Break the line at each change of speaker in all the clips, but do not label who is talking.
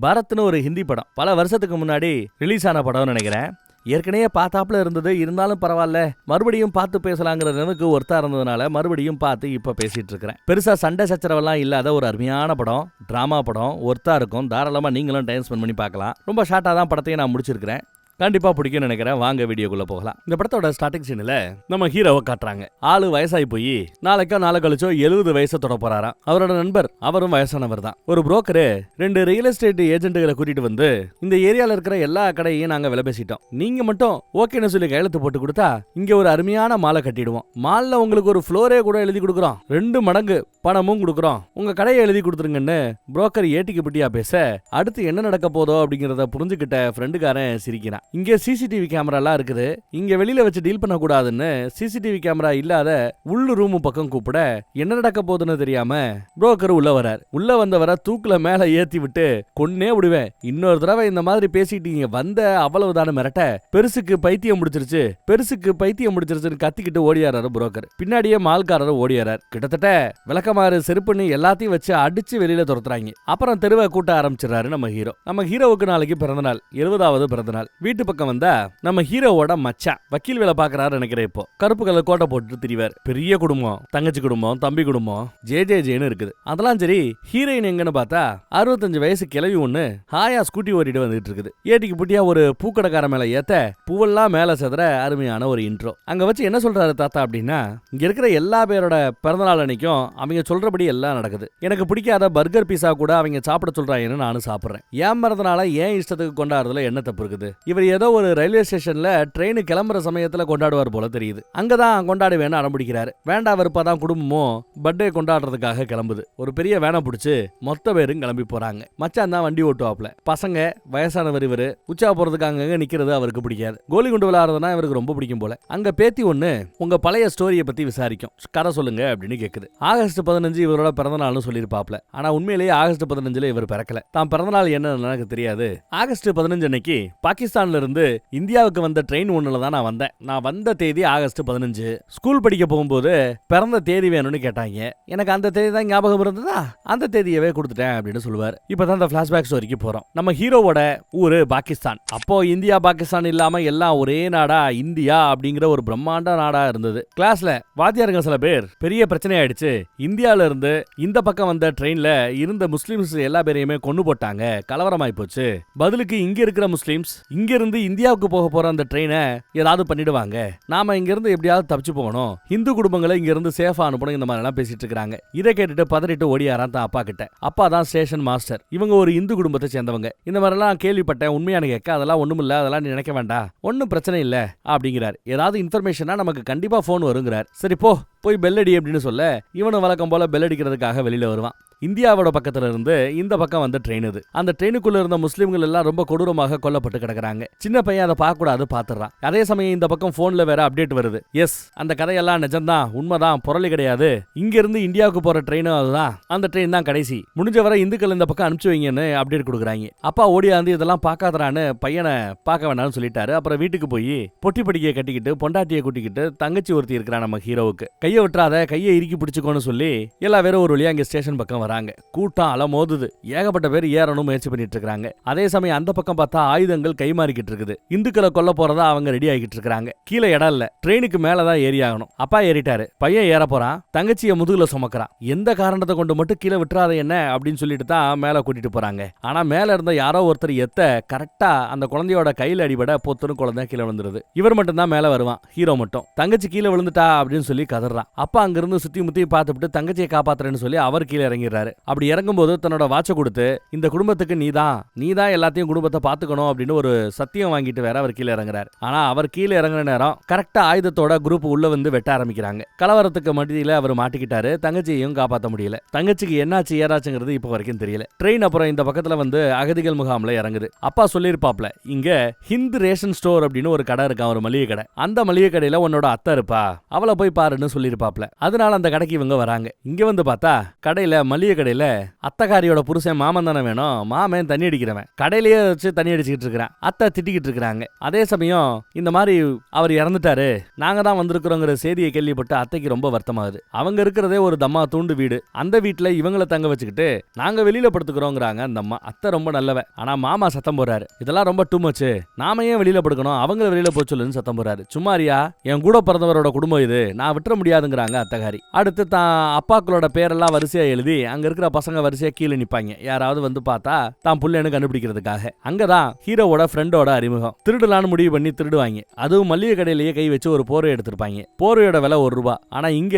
பரத்னு ஒரு ஹிந்தி படம் பல வருஷத்துக்கு முன்னாடி ரிலீஸ் ஆன படம்னு நினைக்கிறேன். ஏற்கனவே பார்த்தாப்புல இருந்தது, இருந்தாலும் பரவாயில்ல மறுபடியும் பார்த்து பேசலாங்கிற நினைவுக்கு ஒருத்தா இருந்ததுனால மறுபடியும் பார்த்து இப்ப பேசிட்டு இருக்கிறேன். பெருசா சண்டை சச்சரவெல்லாம் இல்லாத ஒரு அருமையான படம், டிராமா படம், ஒருத்தா இருக்கும். தாராளமா நீங்களும் டைம் ஸ்பெண்ட் பண்ணி பார்க்கலாம். ரொம்ப ஷார்ட்டா தான் படத்தையும் நான் முடிச்சிருக்கிறேன். கண்டிப்பா பிடிக்கும்னு நினைக்கிறேன். வாங்க வீடியோக்குள்ள போகலாம். இந்த படத்தோட ஸ்டார்டிங் சீன்ல நம்ம ஹீரோவை காட்டுறாங்க. ஆளு வயசாகி போய் நாளை கழிச்சோ 70 வயசை தொட போறாராம். அவரோட நண்பர் அவரும் வயசானவர் தான். ஒரு புரோக்கரு 2 ரியல் எஸ்டேட் ஏஜென்ட்டுகளை கூட்டிட்டு வந்து இந்த ஏரியால இருக்கிற எல்லா கடையையும் நாங்க விலை பேசிட்டோம், நீங்க மட்டும் ஓகேன்னு சொல்லி கையெழுத்து போட்டு கொடுத்தா இங்க ஒரு அருமையான மாலை கட்டிடுவோம். மால்ல உங்களுக்கு ஒரு ஃப்ளோரே கூட எழுதி கொடுக்குறோம், 2 மடங்கு பணமும் கொடுக்குறோம், உங்க கடையை எழுதி கொடுத்துருங்கன்னு புரோக்கர் ஏட்டிக்கு பிட்டியா பேச அடுத்து என்ன நடக்க போதோ அப்படிங்கறத புரிஞ்சுக்கிட்ட ஃப்ரெண்டுக்காரன் சிரிக்கிறான். இங்க சிசிடிவி கேமராலாம் இருக்குது, இங்க வெளியில வச்சு டீல் பண்ண கூடாதுன்னு சிசிடிவி கேமரா இல்லாத உள்ளு ரூம் பக்கம் கூப்பிட என்ன நடக்க போகுதுன்னு தெரியாம புரோக்கர் உள்ள வரார். உள்ள வந்தவரை தூக்குல மேல ஏத்தி விட்டு கொன்னே விடுவேன், இன்னொரு தடவை இந்த மாதிரி பேசிட்டீங்க வந்த அவ்வளவுதான மிரட்ட பெருசுக்கு பைத்தியம் முடிச்சிருச்சுன்னு கத்திக்கிட்டு ஓடியாராரு புரோக்கர். பின்னாடியே மால்காரர் ஓடியாரார். கிட்டத்தட்ட விளக்கமாறு செருப்புன்னு எல்லாத்தையும் வச்சு அடிச்சு வெளியில துரத்துறாங்க. அப்புறம் தெருவை கூட்ட ஆரம்பிச்சிடறாரு நம்ம ஹீரோ. நம்ம ஹீரோவுக்கு நாளைக்கு பிறந்தநாள், 70வது பிறந்தநாள். வீட்டு பக்கம் வந்தா நம்ம ஹீரோவோட மச்சான் வக்கீல் வேலை பாக்குறாரு நினைக்கிறேன். இப்போ கருப்பு கலர் கோட்டை போட்டு திரிவார். பெரிய குடும்பம், தங்கச்சி குடும்பம், தம்பி குடும்பம், ஜேன்னு இருக்குது. அதெல்லாம் சரி, ஹீரோயின் எங்கன்னு பார்த்தா 65 வயசு கிளவி ஒண்ணு ஹாயா ஸ்கூட்டி ஓட்டிட்டு வந்துட்டு இருக்குது. ஏட்டிக்கு புட்டியா ஒரு பூக்கடைக்கார மேல ஏத்த பூவெல்லாம் மேல செதற அருமையான ஒரு இன்ட்ரோ. அங்க வச்சு என்ன சொல்றாரு தாத்தா அப்படின்னா, இங்க இருக்கிற எல்லா பேரோட பிறந்தநாள் அன்னைக்கும் அவங்க சொல்றபடி எல்லாம் நடக்குது. எனக்கு பிடிக்காத பர்கர் பீஸா கூட அவங்க சாப்பிட சொல்றாங்கன்னு நானும் சாப்பிடுறேன். ஏன் பிறந்தநாள ஏன் இஷ்டத்துக்கு கொண்டாடுறதுல என்ன தப்பு இருக்குது? இவர் ஏதோ ஒரு ரயில்வே ஸ்டேஷன்ல ட்ரெயின் கிளம்புற சமயத்துல கொண்டாடுவார் போல தெரியுது. அங்கதான் கொண்டாடுவேன்னு அடம்பிடிக்கிறாரு. வேண்டா வெறுப்பாதான் குடும்பமும் பர்த்டே கொண்டாடுறதுக்காக கிளம்புது. ஒரு பெரிய வேனை பிடிச்சு மொத்த பேரும் கிளம்பி போறாங்க. மச்சான் தான் வண்டி ஓட்டுவாப்ல. பசங்க வயசானவர் இவரு. உச்சா போறதுக்கு அங்க நிக்கிறது அவருக்கு பிடிக்காது. கோலி குண்டு விளையாடுறதுனா இவருக்கு ரொம்ப பிடிக்கும் போல. அங்க பேத்தி ஒண்ணு உங்க பழைய ஸ்டோரியை பத்தி விசாரிக்கும். கதை சொல்லுங்க அப்படின்னு கேக்குது. ஆகஸ்ட் 15 இவரோட பிறந்தநாள்னு சொல்லிருப்பாப்ல. ஆனா உண்மையிலேயே ஆகஸ்ட் 15 இவர் பிறக்கல. தான் பிறந்தநாள் என்னன்னு எனக்கு தெரியாது. ஆகஸ்ட் 15 அன்னைக்கு பாகிஸ்தான்ல இருந்து இந்தியாவுக்கு வந்த ட்ரெயின் ஒண்ணுல தான் நான் வந்தேன். நான் வந்த தேதி ஆகஸ்ட் 15. ஸ்கூல் படிக்க போகும்போது பிறந்த தேதி வேணும்னு கேட்டாங்க. எனக்கு அந்த தேதி தான் ஞாபகம் இருந்ததா, அந்த தேதியவே கொடுத்துட்டேன் அப்படின்னு சொல்லுவார். இப்பதான் அந்த பிளாஷ்பேக் ஸ்டோரிக்கு போறோம். நம்ம ஹீரோவோட ஊரு பாகிஸ்தான். அப்போ இந்தியா பாகிஸ்தான் இல்லாம எல்லாம் ஒரே நாடா இந்தியா அப்படிங்கிற ஒரு பிரம்மாண்ட நாடா இருந்தது. கிளாஸ்ல வாத்தியாருங்க சில பேர் பெரிய பிரச்சனை ஆயிடுச்சு, இந்தியால இருந்து இந்த பக்கம் வந்த ட்ரெயின்ல இருந்த முஸ்லிம்ஸ் எல்லா பேரையுமே கொண்டு போட்டாங்க, கலவரமாய் போச்சு. பதிலுக்கு இங்க இருக்கிற முஸ்லிம்ஸ் இங்க இருந்து இந்தியாவுக்கு போக போற அந்த ட்ரெயினை ஏதாவது பண்ணிடுவாங்க, நாம இங்க இருந்து எப்படியாவது தப்பிச்சு போகணும், இந்து குடும்பங்களை இங்க இருந்து சேஃபா அனுப்பணும், இந்த மாதிரி எல்லாம் பேசிட்டு இருக்காங்க. இதை கேட்டுட்டு பதறிட்டு ஓடியாரான் தான் அப்பா கிட்ட. அப்பா தான் ஸ்டேஷன் மாஸ்டர். இவங்க ஒரு இந்து குடும்பத்தை சேர்ந்தவங்க. இந்த மாதிரி எல்லாம் கேள்விப்பட்டேன், உண்மையான கேட்க அதெல்லாம் ஒண்ணுமில்ல, அதெல்லாம் நினைக்க வேண்டாம், ஒன்னும் பிரச்சனை இல்ல அப்படிங்கிறார். ஏதாவது இன்ஃபர்மேஷனா நமக்கு கண்டிப்பா போன் வருங்கிறார். சரி போய் பெல்லடி அப்படின்னு சொல்ல இவனு வழக்கம் போல பெல்லடிக்கிறதுக்காக வெளியில வருவான். இந்தியாவோட பக்கத்துல இருந்து இந்த பக்கம் வந்த ட்ரெயின் இது. அந்த ட்ரெயினுக்குள்ள இருந்த முஸ்லிம்கள் எல்லாம் ரொம்ப கொடூரமாக கொல்லப்பட்டு கிடக்குறாங்க. சின்ன பையன் அதை பார்க்க கூடாது பாத்துறான். அதே சமயம் இந்த பக்கம் போன்ல வேற அப்டேட் வருது. எஸ், அந்த கதையெல்லாம் நிஜம்தான், உண்மைதான், புரளி கிடையாது. இங்க இருந்து இந்தியாவுக்கு போற ட்ரெயினும் அதுதான், அந்த ட்ரெயின் தான் கடைசி. முடிஞ்ச வரை இந்துக்கள் இந்த பக்கம் அனுப்பிச்சு வைங்கன்னு அப்டேட் கொடுக்குறாங்க. அப்பா ஓடியாந்து இதெல்லாம் பார்க்காதரான்னு பையனை பார்க்க வேண்டாம்னு சொல்லிட்டாரு. அப்புறம் வீட்டுக்கு போய் பொட்டி படிக்கையை கட்டிக்கிட்டு பொண்டாட்டியை கூட்டிக்கிட்டு தங்கச்சி ஒருத்தி இருக்கிறான் நம்ம ஹீரோவுக்கு. கையை விட்டுறாத, கையை இறுக்கி பிடிச்சுக்கோன்னு சொல்லி எல்லா பேரும் ஒரு வழியா இங்க ஸ்டேஷன் பக்கம் வராங்க. கூட்டம் அலமோதுது. ஏகப்பட்ட பேர் ஏறணும் முயற்சி பண்ணிட்டு இருக்காங்க. அதே சமயம் அந்த பக்கம் பார்த்தா ஆயுதங்கள் கைமாறிக்கிட்டு இருக்குது. இந்துக்களை கொல்ல போறதா அவங்க ரெடி ஆகிட்டு இருக்காங்க. கீழே இடம் இல்ல, ட்ரெயினுக்கு மேலதான் ஏறி ஆகணும். அப்பா ஏறிட்டாரு, பையன் ஏற போறான், தங்கச்சிய முதுகுல சுமக்கிறான். எந்த காரணத்தை கொண்டு மட்டும் கீழே விட்டுறாத என்ன அப்படின்னு சொல்லிட்டு தான் மேல கூட்டிட்டு போறாங்க. ஆனா மேல இருந்த யாரோ ஒருத்தர் எத்த கரெக்டா அந்த குழந்தையோட கையில அடிபட பொத்துன்னு குழந்தை கீழே விழுந்துருது. இவர் மட்டும் தான் மேல வருவான். ஹீரோ மட்டும் தங்கச்சி கீழே விழுந்துட்டா அப்படின்னு சொல்லி கதறான். அப்பா அங்கிருந்து சுத்தி முத்தி பார்த்துட்டு தங்கச்சியை காப்பாத்துறேன்னு சொல்லி அவர் கீழே இறங்கிடுறாரு. அப்படி இறங்கும்போது தன்னோட வாட்சை கொடுத்து இந்த குடும்பத்துக்கு நீதான் எல்லாத்தையும் குடும்பத்தை பாத்துக்கணும் அப்படின்னு ஒரு சத்தியம் வாங்கிட்டு வேற அவர் கீழே இறங்குறாரு. ஆனா அவர் கீழே இறங்குற நேரம் கரெக்டா ஆயுதத்தோட குரூப் உள்ள வந்து வெட்ட ஆரம்பிக்கிறாங்க. கலவரத்துக்கு மத்தியில அவர் மாட்டிக்கிட்டாரு. தங்கச்சியையும் காப்பாற்ற முடியல. தங்கச்சிக்கு என்னாச்சு ஏதாச்சுங்கிறது இப்ப வரைக்கும் தெரியல. ட்ரெயின் அப்புறம் இந்த பக்கத்துல வந்து அகதிகள் முகாம்ல இறங்குது. அப்பா சொல்லிருப்பாப்ல, இங்க ஹிந்து ரேஷன் ஸ்டோர் அப்படின்னு ஒரு கடை இருக்கா, ஒரு மளிகை கடை. அந்த மளிகை கடையில உன்னோட அத்தை இருப்பா, அவளை போய் பாருன்னு சொல்லிருப்பாரு. இருப்பாப்ல. அதனால அந்த கடைக்கு இவங்க வராங்க. இங்க வந்து பார்த்தா கடையில மளிகை கடையில அத்தக்காரியோட புருஷன் மாமன் தானே வேணும், மாமன் தண்ணி அடிக்கிறவன் கடையிலேயே வச்சு தண்ணி அடிச்சுக்கிட்டு இருக்கிறான். அத்தை திட்டிக்கிட்டு இருக்கிறாங்க. அதே சமயம் இந்த மாதிரி அவர் இறந்துட்டாரு, நாங்க தான் வந்திருக்கிறோங்கிற செய்தியை கேள்விப்பட்டு அத்தைக்கு ரொம்ப வருத்தமாகுது. அவங்க இருக்கிறதே ஒரு தம்மா தூண்டு வீடு, அந்த வீட்டுல இவங்களை தங்க வச்சுக்கிட்டு நாங்க வெளியில படுத்துக்கிறோங்கிறாங்க அந்த அம்மா. அத்தை ரொம்ப நல்லவ, ஆனா மாமா சத்தம் போறாரு, இதெல்லாம் ரொம்ப டூ மச், நாம ஏன் வெளியில படுக்கணும், அவங்கள வெளியில போய் சொல்லுன்னு சத்தம் போறாரு. சும்மாரியா, என் கூட பிறந்தவரோட குடும்பம் இது, நான் விட்டுற முடியாதுங்கிறாங்க அத்தகாரி. அடுத்து தான் அப்பாக்களோட பேரெல்லாம் வரிசையா எழுதி அங்க இருக்கிற பசங்க வரிசையா கீழே நிப்பாங்க, யாராவது வந்து பார்த்தா தான் புள்ளன்னு கண்டுபிடிக்கிறதுக்காக. அங்கதான் ஹீரோவோட ஃப்ரெண்டோட அறிமுகம். திருடலான்னு முடிவு பண்ணி திருடுவாங்க. அதுவும் மல்லிகை கடையிலேயே கை வச்சு ஒரு போர்வை எடுத்திருப்பாங்க. போர்வையோட விலை ₹1. ஆனா இங்க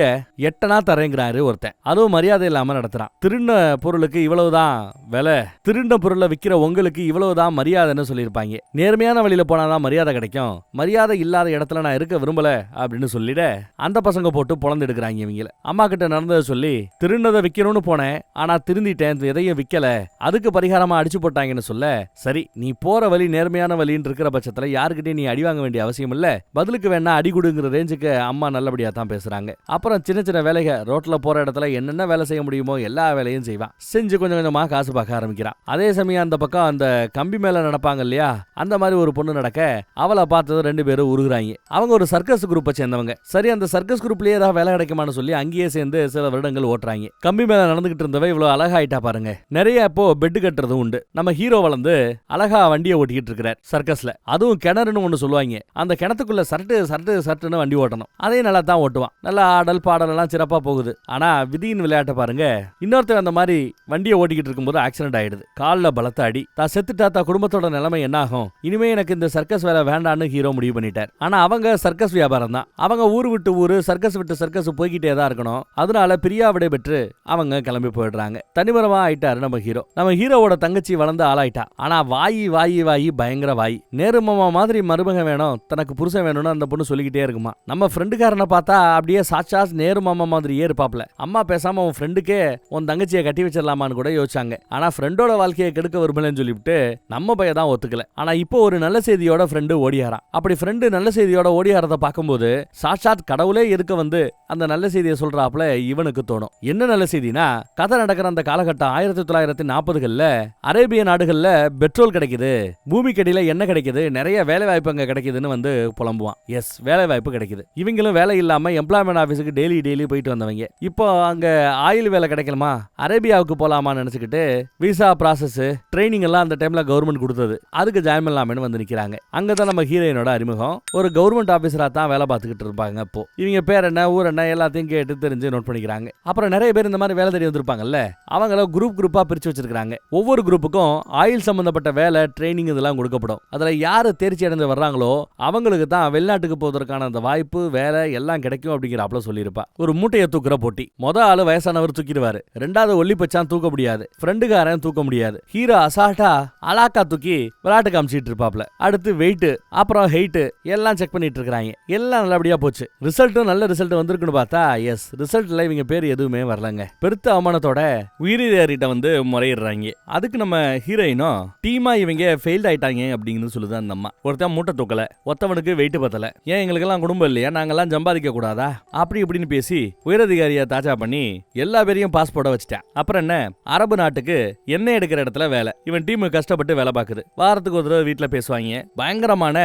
8 தரேங்கிறாரு ஒருத்தன். அதுவும் மரியாதை இல்லாம நடத்துறான். திருடின பொருளுக்கு இவ்வளவுதான் விலை, திருடின பொருளை விற்கிற உங்களுக்கு இவ்வளவுதான் மரியாதைன்னு சொல்லியிருப்பாங்க. நேர்மையான வழியில போனாதான் மரியாதை கிடைக்கும், மரியாதை இல்லாத இடத்துல நான் இருக்க விரும்பல அப்படின்னு சொல்லிட அந்த பசங்க போட்டு பொழந்து எடுக்கிறாங்க இவங்கள. அம்மா கிட்ட நடந்ததை சொல்லி, திருடினதை விற்கணும்னு போனேன், ஆனா திருந்திட்டேன், எதையும் விற்கல, அதுக்கு பரிகாரமா அடிச்சு போட்டாங்கன்னு சொல்ல, சரி நீ போற வழி நேர்மையான வழின்னு இருக்கிற பட்சத்துல யாருக்கிட்டையும் நீ அடி வாங்க வேண்டிய அவசியம் இல்ல, பதிலுக்கு வேணா அடி கொடுங்கிற ரேஞ்சுக்கு அம்மா நல்லபடியா தான் பேசுறாங்க. அப்புறம் சின்ன சின்ன வேலைகள், ரோட்ல போற இடத்துல என்னென்ன வேலை செய்ய முடியுமோ எல்லா வேலையும் செய்வான். செஞ்சு கொஞ்சம் கொஞ்சமா காசு பார்க்க ஆரம்பிக்கிறான். அதே சமயம் அந்த பக்கம் அந்த கம்பி மேல நடப்பாங்க இல்லையா, அந்த மாதிரி ஒரு பொண்ணு நடக்க அவளை பார்த்தது 2 பேரும் உருகுறாங்க. அவங்க ஒரு சர்க்கஸ் குரூப்பை சேர்ந்தவங்க. சரி அந்த சர்க்கஸ் குரூப்லயே ஏதாவது வேலை கிடைக்குமான்னு சொல்லி அங்கேயே சேர்ந்து சில வருடங்கள் ஓட்டுறாங்க. கம்பி மேல நடந்துகிட்டு இருந்தவ இவ்வளவு அழகாயிட்டா பாருங்க. நிறைய இப்போ பெட் கட்டுறதும் உண்டு. நம்ம ஹீரோ வளர்ந்து அழகா வண்டியை ஓட்டிக்கிட்டு இருக்கிறார் சர்க்கஸ்ல. அதுவும் கிணறுன்னு ஒண்ணு சொல்லுவாங்க, அந்த கிணத்துக்குள்ள சர்ட்டு சர்ட்டு சர்ட்டுன்னு வண்டி ஓட்டணும். அதே நல்லா தான் ஓட்டுவான். நல்லா ஆடல் பாடல் எல்லாம் சிறப்பா போகுது. ஆனா விதியின் விளையாட்டை பாருங்க, இன்னொருத்தர் அந்த மாதிரி வண்டியை ஓட்டிக்கிட்டு இருக்கும்போது ஆக்சிடென்ட் ஆயிடுது. காலில் பலத்த அடி. தான் செத்துட்டா தான் குடும்பத்தோட நிலைமை என்ன ஆகும், இனிமே எனக்கு இந்த சர்க்கஸ் வேலை வேண்டான்னு ஹீரோ முடிவு பண்ணிட்டார். ஆனா அவங்க சர்க்கஸ் வியாபாரம் தான், அவங்க ஊரு விட்டு ஊரு சர்க்கஸ் விட்டு சர்க்கஸ் போய்கிட்டே தான் இருக்கணும். அதனால பிரியா விடை பெற்று அவங்க கிளம்பி போயிடுறாங்க. தனிமரமா ஆயிட்டாரு நம்ம ஹீரோ. நம்ம ஹீரோவோட தங்கச்சி வளர்ந்து ஆளாயிட்டா. ஆனா வாயி வாயி வாயி பயங்கர வாயி. நேருமாமா மாதிரி மருமக வேணும், தனக்கு புருஷன் வேணும்னு அந்த பொண்ணு சொல்லிக்கிட்டே இருக்குமா. நம்ம ஃப்ரெண்டுக்காரனை பார்த்தா அப்படியே சாட்சா நேருமாமா மாதிரியே இருப்பாப்ல. அம்மா பேசாம உன் ஃப்ரெண்டுக்கே உன் தங்கச்சியை கட்டி வச்சிடலாமான்னு கூட யோசிச்சாங்க. ஆனா ஃப்ரெண்டோட வாழ்க்கையை கெடுக்க விரும்பலன்னு சொல்லிவிட்டு நம்ம பையன் தான் ஒத்துக்கல. ஆனா இப்போ ஒரு நல்ல செய்தியோட ஃப்ரெண்டு ஓடியாரான். அப்படி ஃப்ரெண்டு நல்ல செய்தியோட ஓடியாரத பார்க்கும்போது சாட்சாத் கடவுளே இருக்க வந்து அந்த நல்ல செய்தியை சொல்றாப்ல இவனுக்கு தோணும். என்ன நல்ல செய்தினா, கதை நடக்கிற அந்த காலகட்டம் 1940கள்ல அரேபிய நாடுகள்ல பெட்ரோல் கிடைக்குது, பூமிக்கடியில என்ன கிடைக்குது, நிறைய வேலை வாய்ப்பு அங்க கிடைக்குதுன்னு வந்து புலம்புவான். எஸ், வேலை வாய்ப்பு கிடைக்குது. இவங்களும் வேலை இல்லாம எம்ப்ளாய்மெண்ட் ஆபீஸுக்கு டெய்லி போயிட்டு வந்தவங்க. இப்போ அங்க ஆயில் வேலை கிடைக்கலாமா, அரேபியாவுக்கு போலாமான்னு நினைச்சுக்கிட்டு விசா ப்ராசஸ் ட்ரைனிங் எல்லாம் அந்த டைம்ல கவர்மெண்ட் கொடுத்தது, அதுக்கு ஜாயின் பண்ணலாம்னு வந்து நிக்கிறாங்க. அங்கதான் நம்ம ஹீரோயினோட அறிமுகம். ஒரு கவர்மெண்ட் ஆபீசரா தான் வேலை பார்த்துக்கிட்டு இருப்பாங்க. அப்போ இவங்க பேர் என்ன, ஊர் என்ன, எல்லாத்தையும் கேட்டு தெரிஞ்சு நோட் பண்ணிக்கிறாங்க. அப்புறம் நிறைய பேர் இந்த மாதிரி வேலை தேடி வந்திருப்பாங்கல்ல, அவங்கள குரூப்பா பிரிச்சு வச்சிருக்காங்க. ஒவ்வொரு குரூப்புக்கும் ஆயில் சம்பந்தப்பட்ட வேலை ட்ரைனிங் இதெல்லாம் கொடுக்கப்படும். அதுல யாரு தேர்ச்சி அடைந்து வர்றாங்களோ அவங்களுக்கு தான் வெளிநாட்டுக்கு போவதற்கான அந்த வாய்ப்பு வேலை எல்லாம் கிடைக்கும் அப்படிங்கிறாப்ல சொல்லியிருப்பா. ஒரு மூட்டையை தூக்குற போட்டி. ஆளு வயசானவர் தூக்கிடுவாரு, 2வது ஒல்லி பச்சான் தூக்க முடியாது, ஃப்ரெண்டுக்காரன் தூக்க முடியாது. ஹீரோ அசால்ட்டா அலாக்கா தூக்கி விளையாட்டு காமிச்சிட்டு இருப்பாப்ல. அடுத்து வெயிட், அப்புறம் ஹெயிட் எல்லாம் செக் பண்ணிட்டு இருக்காங்க. எல்லாம் நல்லபடியா போச்சு. ரிசல்ட்டும் நல்ல ரிசல்ட் வந்திருக்குன்னு பார்த்தா எஸ், ரிசல்ட்ல இவங்க பேர் எதுவுமே வரலங்க. பெருத்த அவமானத்தோட உயிரிட்ட வந்து முறையிடுறாங்க. அதுக்கு நம்ம ஹீரோயினும் டீமா இவங்க ஃபெயில்ட் ஆயிட்டாங்க அப்படின்னு சொல்லுது அந்த அம்மா. ஒருத்தன் மூட்டை தூக்கல, ஒத்தவனுக்கு வெயிட் பத்தல, ஏன் எங்களுக்கெல்லாம் குடும்பம் இல்லையா, நாங்கெல்லாம் சம்பாதிக்க கூடாதா அப்படி இப்படின்னு பேசி உயரதிகாரியை தாச்சா பண்ணி எல்லா பேரையும் பாஸ்போர்ட்டை வச்சுட்டான். அப்புறம் என்ன, அரபு நாட்டுக்கு எண்ணெய் எடுக்கிற இடத்துல வேலை. இவன் டீம் கஷ்டப்பட்டு வேலை பார்க்குது. வாரத்துக்கு ஒரு தடவை வீட்டுல பேசுவாங்க. பயங்கரமான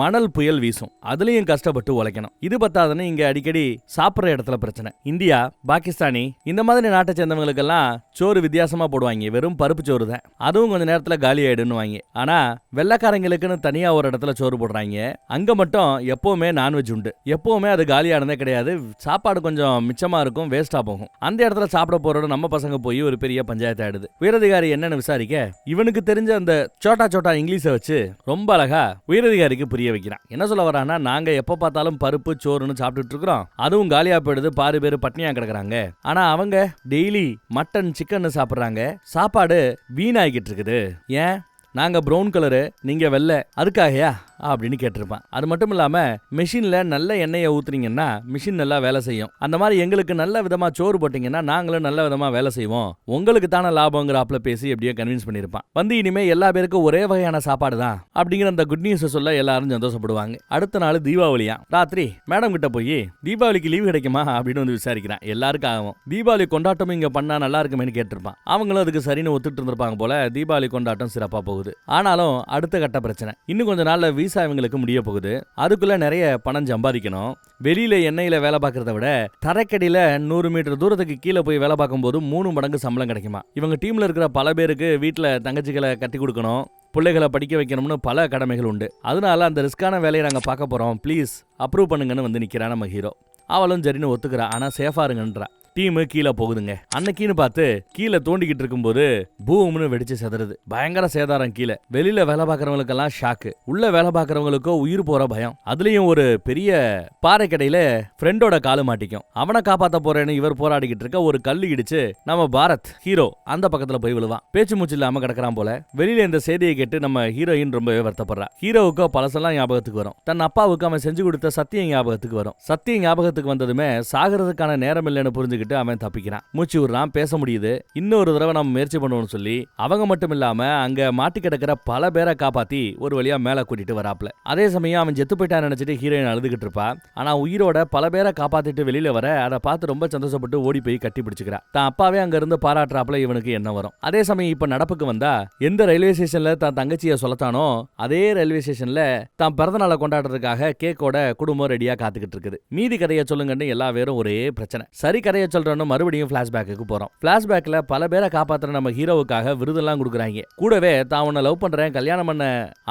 மணல் புயல் வீசும், அதுலயும் கஷ்டப்பட்டு உழைக்கணும். இது பத்தாதுன்னு இங்க அடிக்கடி சாப்பிட்ற இடத்துல பிரச்சனை. இந்தியா, பாகிஸ்தானி இந்த மாதிரி நாட்டை சேர்ந்தவங்களுக்கெல்லாம் சோறு வித்தியாசமா போடுவாங்க, வெறும் பருப்பு சோறு தான். அதுவும் கொஞ்ச நேரத்துல காலி ஆயிடுன்னு வாங்க. ஆனா வெள்ளக்காரங்களுக்குன்னு தனியா ஒரு இடத்துல சோறு போடுறாங்க. அங்க மட்டும் எப்பவுமே நான்வெஜ் உண்டு. எப்பவுமே அது காலியானதே கிடையாது. சாப்பாடு கொஞ்சம் மிச்சமா இருக்கும், வேஸ்டா போகும். அந்த இடத்துல சாப்பிட போறோட நம்ம பசங்க போய் ஒரு பெரிய பஞ்சாயத்து ஆயிடுது. உயரதிகாரி என்னன்னு விசாரிக்க இவனுக்கு தெரிஞ்ச அந்த சோட்டா இங்கிலீஷை வச்சு ரொம்ப அழகா உயரதிகாரிக்கு புரிய வைக்கிறான். என்ன சொல்ல வரானா, நாங்க எப்ப பார்த்தாலும் பருப்பு சோறுன்னு சாப்பிட்டுட்டு இருக்கிறோம், அதுவும் காலியா போயிடுது, பாரு பேரு பட்னியா கிடக்குறாங்க. ஆனா அவங்க டெய்லி மட்டன் சிக்கன் சாப்பிடுறாங்க, சாப்பாடு வீணாகிட்டு இருக்குது. ஏன், நாங்க ப்ரௌன் கலரு, நீங்க வெள்ளை, அதுக்காகயா அப்படின்னு கேட்டிருப்பான். அது மட்டும் இல்லாம மெஷின்ல நல்ல எண்ணெயை ஊத்துனீங்கன்னா மிஷின் நல்லா வேலை செய்யும். அந்த மாதிரி எங்களுக்கு நல்ல விதமா சோறு போட்டீங்கன்னா நாங்களும் நல்ல விதமா வேலை செய்வோம், உங்களுக்கு தானே லாபங்கிறாப்ல பேசி எப்படியோ கன்வின்ஸ் பண்ணிருப்பான். இனிமே எல்லா பேருக்கும் ஒரே வகையான சாப்பாடு தான் அப்படிங்கிற அந்த குட் நியூஸ் சொல்ல எல்லாரும் சந்தோஷப்படுவாங்க. அடுத்த நாள் தீபாவளியா. ராத்திரி மேடம் கிட்ட போய் தீபாவளிக்கு லீவு கிடைக்குமா அப்படின்னு வந்து விசாரிக்கிறான். எல்லாருக்கும் ஆகும். தீபாவளி கொண்டாட்டம் இங்க பண்ணா நல்லா இருக்குமேனு கேட்டிருப்பான். அவங்களும் அதுக்கு சரின்னு ஒத்துட்டு இருந்திருப்பாங்க போல. தீபாவளி கொண்டாட்டம் சிறப்பா போகுது. ஆனாலும் அடுத்த கட்ட பிரச்சனை, இன்னும் கொஞ்ச நாள்ல வீசா இவங்களுக்கு முடிய போகுது. அதுக்குள்ள நிறைய பணம் சம்பாதிக்கணும். வெளியில எண்ணெயில வேலை பார்க்கறத விட தரைக்கடியில 100 மீட்டர் தூரத்துக்கு கீழே போய் வேலை பார்க்கும் போது 3 மடங்கு சம்பளம் கிடைக்குமா. இவங்க டீம்ல இருக்கிற பல பேருக்கு வீட்டுல தங்கச்சிகளை கட்டி கொடுக்கணும், பிள்ளைகளை படிக்க வைக்கணும்னு பல கடமைகள் உண்டு. அதனால அந்த ரிஸ்கான வேலையை நாங்க பார்க்க போறோம், ப்ளீஸ் அப்ரூவ் பண்ணுங்கன்னு வந்து நிக்கிறா நம்ம ஹீரோ. அவளும் சரின்னு ஒத்துக்கிறா. ஆனா சேஃபா இருங்கன்றா. டீமு கீழே போகுதுங்க. அன்னைக்குன்னு பார்த்து கீழே தோண்டிக்கிட்டு இருக்கும்போது பூம்னு வெடிச்சு செதறது. பயங்கர சேதாரம் கீழே. வெளியில வேலை பார்க்கறவங்களுக்கெல்லாம் ஷாக்கு, உள்ள வேலை பார்க்கறவங்களுக்கோ உயிர் போற பயம். அதுலயும் ஒரு பெரிய பாறை கடையில ஃப்ரெண்டோட காலு மாட்டிக்கும். அவனை காப்பாத்த போறேன்னு இவர் போராடிக்கிட்டு இருக்க ஒரு கல்லு இடிச்சு நம்ம பாரத் ஹீரோ அந்த பக்கத்துல போய் விழுவான். பேச்சு மூச்சு இல்லாம கிடக்குறான் போல. வெளியில இந்த செய்தியை கேட்டு நம்ம ஹீரோயின் ரொம்பவே வருத்தப்படுறா. ஹீரோவுக்கு பழசெல்லாம் ஞாபகத்துக்கு வரும். தன் அப்பாவுக்கு அவன் செஞ்சு கொடுத்த சத்தியம் ஞாபகத்துக்கு வரும். சத்தியம் ஞாபகத்துக்கு வந்ததுமே சாகிறதுக்கான நேரம் இல்லைன்னு புரிஞ்சுக்கிட்டு அவன் தப்பிக்கிறான். மூச்சு விடுறான், பேச முடியுது. இன்னொரு தடவை நம்ம முயற்சி பண்ணுவோம்னு சொல்லி அவங்க மட்டும் இல்லாம அங்க மாட்டி கிடக்கிற பல பேரை காப்பாத்தி ஒரு வழியா மேல கூட்டிட்டு வராப்ல. அதே சமயம் அவன் செத்து போயிட்டான்னு நினைச்சிட்டு ஹீரோயின் அழுதுகிட்டு இருப்பா. ஆனா உயிரோட பல பேரை காப்பாத்திட்டு வெளியில வர அதை பார்த்து ரொம்ப சந்தோஷப்பட்டு ஓடி போய் கட்டி பிடிச்சுக்கிறா. தான் அப்பாவே அங்க இருந்து பாராட்டுறாப்ல இவனுக்கு என்ன வரும். அதே சமயம் இப்ப நடப்புக்கு வந்தா எந்த ரயில்வே ஸ்டேஷன்ல தான் தங்கச்சியை சொல்லத்தானோ அதே ரயில்வே ஸ்டேஷன்ல தான் பிறந்த நாளை கொண்டாடுறதுக்காக கேக்கோட குடும்பம் ரெடியா காத்துக்கிட்டு இருக்குது. மீதி கதையை சொல்லுங்கன்னு எல்லா பேரும் ஒரே பிரச்சனை. சரி கதையை சொல்றோன்னு மறுபடியும் பிளாஷ்பேக்கு போறோம். பிளாஷ்பேக்ல பல பேரை காப்பாத்துற நம்ம ஹீரோவுக்காக விருதெல்லாம் கொடுக்குறாங்க. கூடவே தான் உன்னை லவ் பண்றேன், கல்யாணம் பண்ண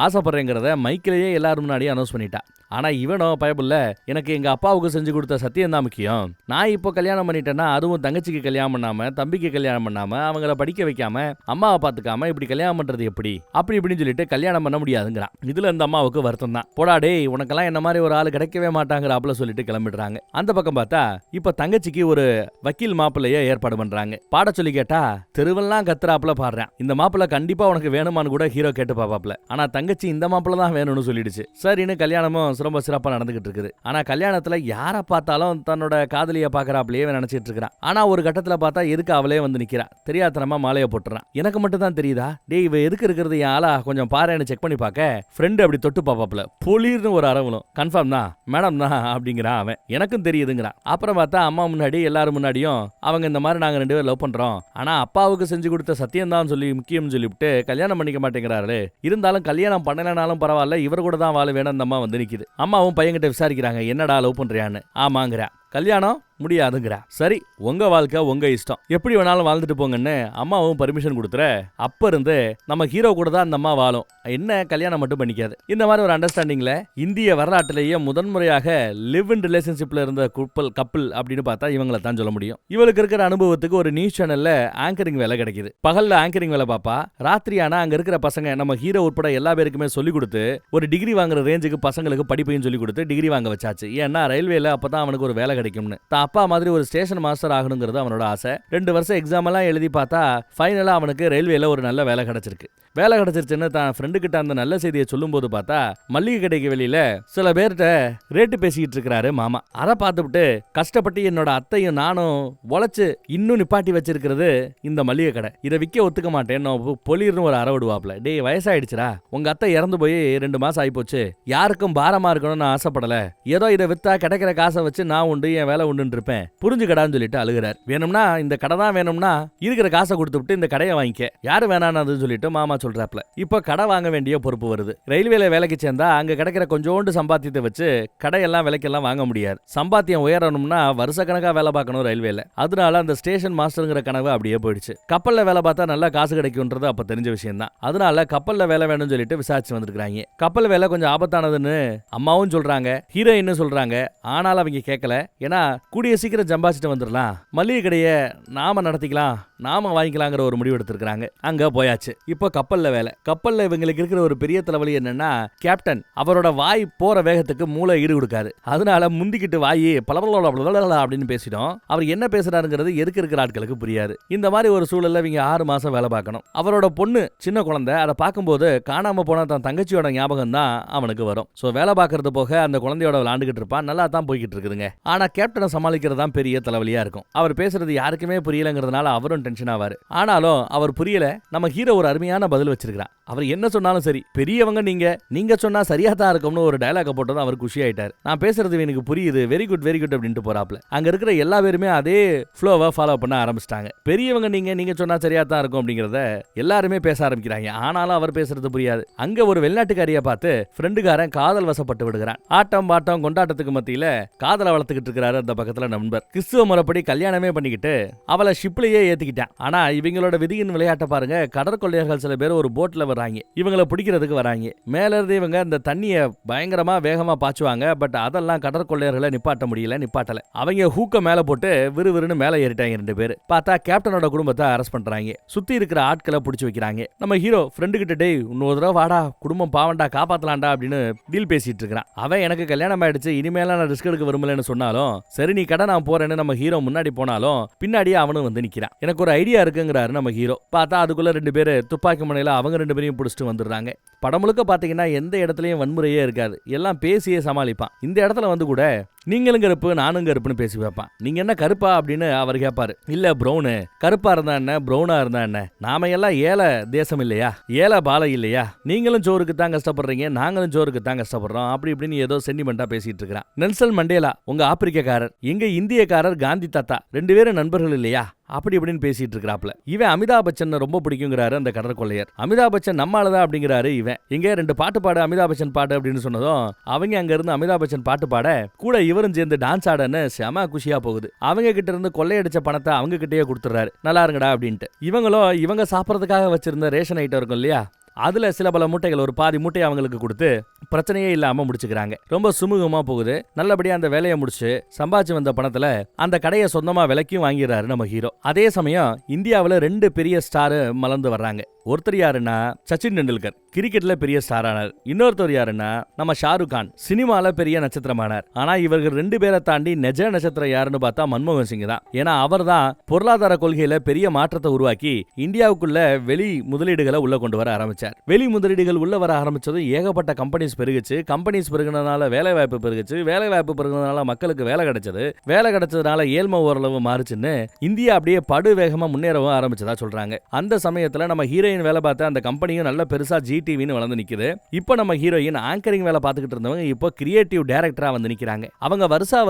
ஆசைப்படுறேங்கிறத மைக்கிலேயே எல்லாரும் முன்னாடி அனௌன்ஸ் பண்ணிட்டா. ஆனா இவனோ பயப்புள்ள, எனக்கு எங்க அப்பாவுக்கு செஞ்சு கொடுத்த சத்தியம் தான் முக்கியம். நான் இப்போ கல்யாணம் பண்ணிட்டேன்னா அதுவும் தங்கச்சிக்கு கல்யாணம் பண்ணாம, தம்பிக்கு கல்யாணம் பண்ணாம, அவங்கள படிக்க வைக்காம, அம்மாவை பாத்துக்காம இப்படி கல்யாணம் பண்றது எப்படி அப்படி இப்படின்னு சொல்லிட்டு கல்யாணம் பண்ண முடியாதுங்கிறான். இதுல இந்த அம்மாவுக்கு வருத்தம் தான். போடாடே, உனக்கெல்லாம் என்ன மாதிரி ஒரு ஆள் கிடைக்கவே மாட்டாங்கிறாப்புல சொல்லிட்டு கிளம்பிடுறாங்க. அந்த பக்கம் பார்த்தா இப்ப தங்கச்சிக்கு ஒரு வக்கீல் மாப்பிள்ளைய ஏற்பாடு பண்றாங்க. பாட சொல்லி கேட்டா தெருவெல்லாம் கத்துறாப்புல பாடுறான். இந்த மாப்பிள்ள கண்டிப்பா உனக்கு வேணுமான்னு கூட ஹீரோ கேட்டு பாப்பாப்ல. ஆனா தங்கச்சி இந்த மாப்பிள்ள தான் வேணும்னு சொல்லிடுச்சு. சரின்னு கல்யாணமும் ரொம்ப சிறப்பா நடந்துகிட்டு இருக்குது. ஆனா கல்யாணத்துல யார பார்த்தாலும் தன்னோட காதலிய பாக்குறாப்லயே நினைச்சிட்டு இருக்கிறான். ஆனா ஒரு கட்டத்துல பார்த்தா எதுக்கு அவளே வந்து நிக்கிறா. தெரியாதனமா மாலையை போட்டுறான். எனக்கு மட்டும் தான் தெரியுதா, டேய் இவ எதுக்கு இருக்கிறது என் ஆளா, கொஞ்சம் பாருன்னு செக் பண்ணி பார்க்க ஃப்ரெண்ட் அப்படி தொட்டு பாப்பாப்ல. பொலிர்னு ஒரு அரவலும். கன்ஃபார்ம் தான், மேடம் தான் அப்படிங்கிறான் அவன். எனக்கும் தெரியுதுங்கிறான். அப்புறம் பார்த்தா அம்மா முன்னாடி எல்லாரும் முன்னாடியும் அவங்க இந்த மாதிரி நாங்க 2 பேரும் லவ் பண்றோம், ஆனா அப்பாவுக்கு செஞ்சு கொடுத்த சத்தியம் தான் சொல்லி முக்கியம் சொல்லிவிட்டு கல்யாணம் பண்ணிக்க மாட்டேங்கிறாரு. இருந்தாலும் கல்யாணம் பண்ணலனாலும் பரவாயில்ல, இவர் கூட தான் வாழ வேணும். அந்த அம்மா வந்து நிக்குது. அம்மாவும் பையன்கிட்ட விசாரிக்கிறாங்க, என்னடா லவ் பண்றியான்னு. ஆமாங்கிறா. கல்யாணம் முடியாதுங்கிறா. சரி, உங்க வாழ்க்கை உங்க இஷ்டம், எப்படி வேணாலும் வாழ்ந்துட்டு போங்கன்னு அம்மாவும் பர்மிஷன் கொடுத்துற. அப்ப இருந்து நம்ம ஹீரோ கூட தான் அந்த அம்மா வாழும், என்ன கல்யாணம் மட்டும் பண்ணிக்காது. இந்த மாதிரி ஒரு அண்டர்ஸ்டாண்டிங்ல இந்திய வரலாற்றிலேயே முதன்முறையாக லிவ் இன் ரிலேஷன்ஷிப்ல இருந்த கப்பல் அப்படின்னு பார்த்தா இவங்களை தான் சொல்ல முடியும். இவளுக்கு இருக்கிற அனுபவத்துக்கு ஒரு நியூஸ் சேனல்ல ஆங்கரிங் வேலை கிடைக்குது. பகல்ல ஆங்கரிங் வேலை பாப்பா, ராத்திரி ஆனா அங்க இருக்கிற பசங்க நம்ம ஹீரோ உட்பட எல்லா பேருக்குமே சொல்லி கொடுத்து ஒரு டிகிரி வாங்குற ரேஞ்சுக்கு பசங்களுக்கு படிப்பையும் சொல்லி கொடுத்து டிகிரி வாங்க வச்சாச்சு. ஏன்னா ரயில்வேல அப்பதான் அவனுக்கு ஒரு வேலை கிடைக்கும்னு. அப்பா மாதிரி ஒரு ஸ்டேஷன் மாஸ்டர் ஆகணுங்கிறது அவனோட ஆசை. 2 வருஷம் எக்ஸாம் எல்லாம் எழுதி பார்த்தா ஃபைனலா அவனுக்கு ரயில்வேல ஒரு நல்ல வேலை கிடைச்சிருக்கு. வேலை கிடைச்சிருச்சுன்னு தான் ஃப்ரெண்டு கிட்ட அந்த நல்ல செய்தியை சொல்லும் போது பார்த்தா மல்லிகை கடைக்கு வெளியில சில பேர்கிட்ட ரேட்டு பேசிக்கிட்டு இருக்கிறாரு மாமா. அதை பார்த்துட்டு கஷ்டப்பட்டு என்னோட அத்தையும் நானும் உழைச்சு இன்னும் நிப்பாட்டி வச்சிருக்கிறது இந்த மல்லிகை கடை, இதை விற்க ஒத்துக்க மாட்டேன் பொலிர்னு ஒரு அரவிடுவாப்ல. டே வயசாயிடுச்சுடா, உங்க அத்தை இறந்து போய் 2 மாசம் ஆயிப்போச்சு, யாருக்கும் பாரமா இருக்கணும்னு ஆசைப்படல, ஏதோ இதை வித்தா கிடைக்கிற காசை வச்சு நான் உண்டு என் வேலை உண்டு இருப்பேன், புரிஞ்சுக்கடான்னு சொல்லிட்டு அழுகிறார். வேணும்னா இந்த கடை தான் வேணும்னா இருக்கிற காசை கொடுத்துட்டு இந்த கடையை வாங்கிக்க, யாரு வேணான்னு சொல்லிட்டு மாமா சொல்றாப்ல. இப்ப கடை வாங்க வேண்டிய பொறுப்பு வருது. ரயில்வேல வேலைக்கு சேர்ந்தா அங்க கிடைக்கிற கொஞ்சோண்டு சம்பாத்தியத்தை வச்சு கடையெல்லாம் விலைக்கெல்லாம் வாங்க முடியாது. சம்பாத்தியம் உயரணும்னா வருஷக்கணக்கா வேலை பார்க்கணும் ரயில்வேல. அதனால அந்த ஸ்டேஷன் மாஸ்டர்ங்கிற கனவு அப்படியே போயிடுச்சு. கப்பல்ல வேலை பார்த்தா நல்லா காசு கிடைக்கும்ன்றது அப்ப தெரிஞ்ச விஷயம் தான். அதனால கப்பல்ல வேலை வேணும்னு சொல்லிட்டு விசாரிச்சு வந்திருக்காங்க. கப்பல் வேலை கொஞ்சம் ஆபத்தானதுன்னு அம்மாவும் சொல்றாங்க, ஹீரோயின் சொல்றாங்க. ஆனாலும் அவங்க கேட்கல. ஏன்னா கூடி கூடிய சீக்கிரம் சம்பாதிச்சுட்டு வந்துடலாம், மளிகை கடையை நாம நடத்திக்கலாம், நாம வாங்கிக்கலாங்கிற ஒரு முடிவு எடுத்திருக்காங்க. அங்க போயாச்சு. இப்போ கப்பல்ல வேலை. கப்பல்ல இவங்களுக்கு இருக்கிற ஒரு பெரிய தலைவலி என்னன்னா, கேப்டன் அவரோட வாய் போற வேகத்துக்கு மூளை ஈடு கொடுக்காது. அதனால முந்திக்கிட்டு வாயி பலபல அப்படின்னு பேசிடும். அவர் என்ன பேசுறாருங்கிறது எதுக்கு இருக்கிற ஆட்களுக்கு புரியாது. இந்த மாதிரி ஒரு சூழல்ல இவங்க 6 மாசம் வேலை பார்க்கணும். அவரோட பொண்ணு சின்ன குழந்தை, அதை பார்க்கும்போது காணாம போன தன் தங்கச்சியோட ஞாபகம் தான் அவனுக்கு வரும். சோ வேலை பார்க்கறது போக அந்த குழந்தையோட விளையாண்டுகிட்டு இருப்பான். நல்லா தான் போய்கிட்டு இருக்குதுங்க. ஆனா கேப்டனை சமாளிக்கிறது தான் பெரிய தலைவலியா இருக்கும். அவர் பேசுறது யாருக்குமே புரியலங்கிறதுனால அவரும் டென்ஷன் ஆவாரு. ஆனாலும் அவர் புரியல. நம்ம ஹீரோ ஒரு அருமையான பதில் வச்சிருக்கான். அவர் என்ன சொன்னாலும் சரி, பெரியவங்க நீங்க சொன்னா சரியா தான் இருக்கும்னு ஒரு டயலாக போட்டதும் அவர் குஷி ஆயிட்டார். நான் பேசுறது எனக்கு புரியுது, வெரி குட் அப்படின்ட்டு போறாப்ல. அங்க இருக்கிற எல்லா பேருமே அதே ஃப்ளோவை ஃபாலோ பண்ண ஆரம்பிச்சிட்டாங்க. பெரியவங்க நீங்க சொன்னா சரியா தான் இருக்கும் அப்படிங்கறத எல்லாருமே பேச ஆரம்பிக்கிறாங்க. ஆனாலும் அவர் பேசுறது புரியாது. அங்க ஒரு வெளிநாட்டுக்காரியை பார்த்து ஃப்ரெண்டுக்காரன் காதல் வசப்பட்டு விடுகிறான். ஆட்டம் பாட்டம் கொண்டாட்டத்துக்கு மத்தியில காதலை வளர்த்துக்கிட்டு இருக்கிறாரு அந்த பக்கத்துல நண்பர். கிறிஸ்துவ முறைப்படி கல்யாணமே பண்ணிக்கிட்டு அவளை ஷிப்லயே ஏத்திக்கிட்டான். ஆனா இவங்களோட விதியின் விளையாட்டை பாருங்க. கடற்கொள்ளையர்கள் சில பேர் ஒரு போட்ல வர்றாங்க, இவங்களை பிடிக்கிறதுக்கு வராங்க. மேல இருந்து இவங்க அந்த தண்ணிய பயங்கரமா வேகமா பாய்ச்சுவாங்க. பட் அதெல்லாம் கடற்கொள்ளையர்களை நிப்பாட்டல. அவங்க ஹூக்க மேல போட்டு விறுவிறுன்னு மேல ஏறிட்டாங்க 2 பேர். பார்த்தா கேப்டனோட குடும்பத்தை அரெஸ்ட் பண்றாங்க. சுத்தி இருக்கிற ஆட்களை பிடிச்சு வைக்கிறாங்க. நம்ம ஹீரோ ஃப்ரெண்டு கிட்ட டேய் இன்னொரு தடவை வாடா, குடும்பம் பாவண்டா, காப்பாத்தலாம்டா அப்படின்னு டீல் பேசிட்டு இருக்கான். அவன் எனக்கு கல்யாணம் ஆயிடுச்சு, இனிமேல நான் ரிஸ்க் எடுக்க விரும்பலன்னு சொன்னாலும் சரி நீ கடை நான் போறேன்னு நம்ம ஹீரோ முன்னாடி போனாலும் பின்னாடியே அவனும் வந்து நிக்கிறான். எனக்கு ஒரு ஐடியா இருக்குங்கிறாரு நம்ம ஹீரோ. பார்த்தா அதுக்குள்ள 2 பேர் துப்பாக்கி முனையில அவங்க 2 பேரையும் பிடிச்சிட்டு வந்துடுறாங்க. படம் முழுக்க பாத்தீங்கன்னா எந்த இடத்துலயும் வன்முறையே இருக்காது, எல்லாம் பேசியே சமாளிப்பான். இந்த இடத்துல வந்து கூட நீங்களும் கருப்பு நானும் கருப்புன்னு பேசி வைப்பான். நீங்க என்ன கருப்பா அப்படின்னு அவர் கேட்பாரு. இல்ல ப்ரௌனு. கருப்பா இருந்தா என்ன, ப்ரௌனா இருந்தா என்ன, நாம எல்லாம் ஏழை தேசம் இல்லையா, ஏழை பாலை இல்லையா, நீங்களும் ஜோருக்கு தான் கஷ்டப்படுறீங்க, நாங்களும் ஜோருக்கு தான் கஷ்டப்படுறோம், அப்படி இப்படின்னு ஏதோ சென்டிமெண்டா பேசிட்டு இருக்கிறான். நெல்சன் மண்டேலா உங்க ஆப்பிரிக்காரர், எங்க இந்தியக்காரர் காந்தி தாத்தா, 2 பேரும் நண்பர்கள் இல்லையா, அப்படி இப்படின்னு பேசிட்டு இருக்கிறாப்ல. இவன் அமிதாப் பச்சன் ரொம்ப பிடிக்குங்கிறாரு அந்த கடற்கொள்ளையர். அமிதாப் பச்சன் நம்மாலதான் அப்படிங்கிறாரு இவன். இங்க 2 பாட்டு பாடு, அமிதாப் பச்சன் பாட்டு அப்படின்னு சொன்னதும் அவங்க அங்க இருந்து அமிதாப் பச்சன் பாட்டு பாட கூட இவரும் சேர்ந்து டான்ஸ் ஆடன்னு செம குஷியா போகுது. அவங்க கிட்ட இருந்து கொள்ளையடிச்ச பணத்தை அவங்க கிட்டயே கொடுத்துறாரு. நல்லா இருங்கடா அப்படின்ட்டு. இவங்களும் இவங்க சாப்பிடறதுக்காக வச்சிருந்த ரேஷன் ஐட்டம் இருக்கும் இல்லையா, அதுல சில பல மூட்டைகள், ஒரு பாதி மூட்டையை அவங்களுக்கு கொடுத்து பிரச்சனையே இல்லாம முடிச்சுக்கிறாங்க. ரொம்ப சுமூகமா போகுது. நல்லபடியா அந்த வேலையை முடிச்சு சம்பாதிச்சு வந்த பணத்துல அந்த கடையை சொந்தமா விலைக்கும் வாங்கிடுறாரு நம்ம ஹீரோ. அதே சமயம் இந்தியாவில் 2 பெரிய ஸ்டார் மலர்ந்து வர்றாங்க. ஒருத்தர் யாருன்னா சச்சின் டெண்டுல்கர், கிரிக்கெட்ல பெரிய ஸ்டார் ஆனார். இன்னொருத்தர் யாருன்னா நம்ம ஷாருக் கான், சினிமால பெரிய நட்சத்திரமானார். ஆனா இவர்கள் 2 பேரை தாண்டி நெஜ நட்சத்திரம் யாருன்னு பார்த்தா மன்மோகன் சிங் தான். ஏன்னா அவர் தான் பொருளாதார கொள்கையில பெரிய மாற்றத்தை உருவாக்கி இந்தியாவுக்குள்ள வெளி முதலீடுகளை உள்ள கொண்டு வர ஆரம்பிச்சார். வெளி முதலீடுகள் உள்ள வர ஆரம்பிச்சது ஏகப்பட்ட கம்பெனிஸ் பெருகுச்சு. கம்பெனிஸ் பெருகுனதுனால வேலை வாய்ப்பு பெருகுச்சு. வேலை வாய்ப்பு பெருகுனதுனால மக்களுக்கு வேலை கிடைச்சது. வேலை கிடைச்சதுனால ஏழ்மை ஓரளவு மாறுச்சுன்னு இந்தியா அப்படியே படு வேகமா முன்னேறவும் ஆரம்பிச்சதா சொல்றாங்க. அந்த சமயத்துல நம்ம ஹீரோயின் வேலை பார்த்த அந்த கம்பெனியும் நல்ல பெருசா ஜிடிவின்னு வளர்ந்து நிக்குது. இப்போ நம்ம ஹீரோயின் ஆங்கரிங் வேலை பார்த்துக்கிட்டு இருந்தவங்க இப்போ கிரியேட்டிவ் டைரக்டரா வந்து நிக்கிறாங்க. அவங்க வருஷம்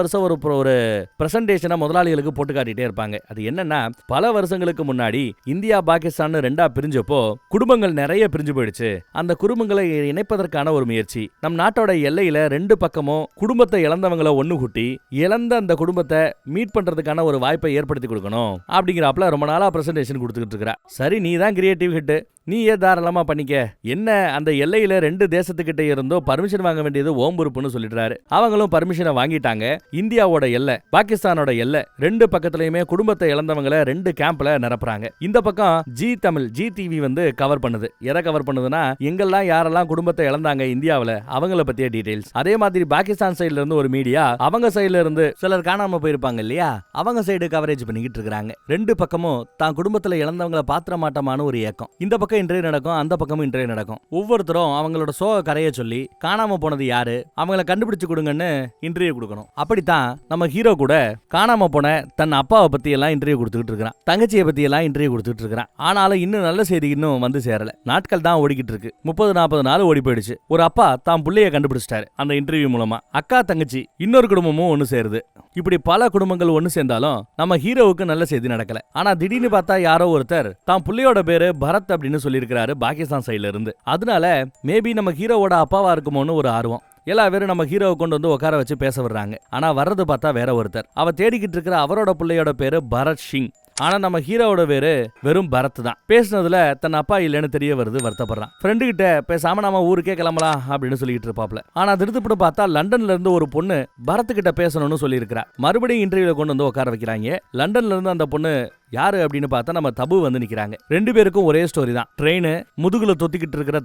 ஒரு பிரசன்டேஷனை முதலாளிகளுக்கு போட்டு காட்டிட்டே இருப்பாங்க. அது என்னன்னா, பல வருஷங்களுக்கு முன்னாடி இந்தியா பாகிஸ்தான் 2ஆ பிரிஞ்சப்போ குடும்பங்கள் நிறைய பிரிஞ்சு போயிடுச்சு. அந்த குடும்பங்களை இணைப்பதற்கான ஒரு முயற்சி. நம் நாட்டோட எல்லையில 2 பக்கமும் குடும்பத்தை இழந்தவங்களை ஒண்ணு கூட்டி இழந்த அந்த குடும்பத்தை மீட் பண்றதுக்கான ஒரு வாய்ப்பை ஏற்படுத்தி கொடுக்கணும் அப்படிங்கிறப்பல ரொம்ப நாளா பிரசன்டேஷன் கொடுத்துக்கிட்டு இருக்கிறா. சரி நீ தான் கிரியேட்டிவ் ஹிட், நீ தாராளமா பண்ணிக்க. என்ன அந்த எல்லையில 2 தேசத்துக்கிட்ட இருந்தோ பர்மிஷன் வாங்க வேண்டியது ஓம் பொறுப்புன்னு சொல்லிடுறாரு. அவங்களும் பர்மிஷனை வாங்கிட்டாங்க. இந்தியாவோட எல்லை, பாகிஸ்தானோட எல்லை, 2 பக்கத்துலயுமே குடும்பத்தை இழந்தவங்களை 2 கேம்ப்ல நிரப்புறாங்க. இந்த பக்கம் ஜி தமிழ், ஜி டிவி வந்து கவர் பண்ணுது. எதை கவர் பண்ணுதுன்னா, எங்கெல்லாம் யாரெல்லாம் குடும்பத்தை இழந்தாங்க இந்தியாவில் அவங்கள பத்திய டீடைல்ஸ். அதே மாதிரி பாகிஸ்தான் சைடுல இருந்து ஒரு மீடியா அவங்க சைடுல இருந்து சிலர் காணாம போயிருப்பாங்க இல்லையா, அவங்க சைடு கவரேஜ் பண்ணிக்கிட்டு இருக்காங்க. 2 பக்கமும் தான் குடும்பத்துல இழந்தவங்களை பாத்திர மாட்டமான ஒரு இயக்கம். இந்த பக்கம் இன்றைய நடக்கும், அந்த பக்கமும் இன்றைய நடக்கும். ஒவ்வொருத்தரும் அவங்களோட சோக கரையை சொல்லி காணாம போனது யாரு, அவங்கள கண்டுபிடிச்சு கொடுங்கன்னு இன்டர்வியூ கொடுக்கணும். அப்படித்தான் நம்ம ஹீரோ கூட காணாம போன தன் அப்பாவை பத்தி எல்லாம் இன்டர்வியூ கொடுத்துக்கிட்டு இருக்கான். தங்கச்சியை பத்தி எல்லாம் இன்டர்வியூ கொடுத்துட்டு இருக்கான். ஆனாலும் இன்னும் நல்ல செய்தி இன்னும் வந்து சேரல. நாட்கள் தான் ஓடிக்கிட்டு இருக்கு. 30-40 நாள் ஓடி போயிடுச்சு. ஒரு அப்பா தான் புள்ளைய கண்டுபிடிச்சிட்டாரு அந்த இன்டர்வியூ மூலமா. அக்கா தங்கச்சி இன்னொரு குடும்பமும் ஒண்ணு சேருது. இப்படி பல குடும்பங்கள் ஒண்ணு சேர்ந்தாலும் நம்ம ஹீரோவுக்கு நல்ல செய்தி நடக்கல. ஆனா திடீர்னு பார்த்தா யாரோ ஒருத்தர் தான் புள்ளையோட பேரு பரத் அப்படின்னு சொல்லியிருக்கிறாரு பாகிஸ்தான் சைடுல இருந்து. அதனால மேபி நம்ம ஹீரோவோட அப்பாவா இருக்குமோன்னு ஒரு ஆர்வம். எல்லா பேரும் நம்ம ஹீரோவை கொண்டு வந்து உட்கார வச்சு பேச வர்றாங்க. ஆனா வர்றது பார்த்தா வேற ஒருத்தர். அவ தேடிக்கிட்டு இருக்கிற அவரோட பிள்ளையோட பேரு பரத் சிங். ஆனா நம்ம ஹீரோவோட பேரு வெறும் பரத் தான். பேசுனதுல தன் அப்பா இல்லைன்னு தெரிய வருது, வருத்தப்படுறான். ஃப்ரெண்டு கிட்ட பேசாம நாம ஊருக்கே கிளம்பலாம் அப்படின்னு சொல்லிட்டு இருப்பாப்ல. ஆனா திருத்துப்பட பார்த்தா லண்டன்ல இருந்து ஒரு பொண்ணு பரத் கிட்ட பேசணும்னு சொல்லி இருக்கா. மறுபடியும் இன்டர்வியூல கொண்டு வந்து உட்கார வைக்கிறாங்க. லண்டன்ல இருந்து அந்த பொண்ணு யாரு அப்படின்னு பார்த்தா நம்ம தபு வந்து நிக்கிறாங்க. ரெண்டு பேருக்கும் ஒரே ஸ்டோரி தான். ட்ரெயின் முதுகுல தொத்திக்கிட்டு இருக்கிற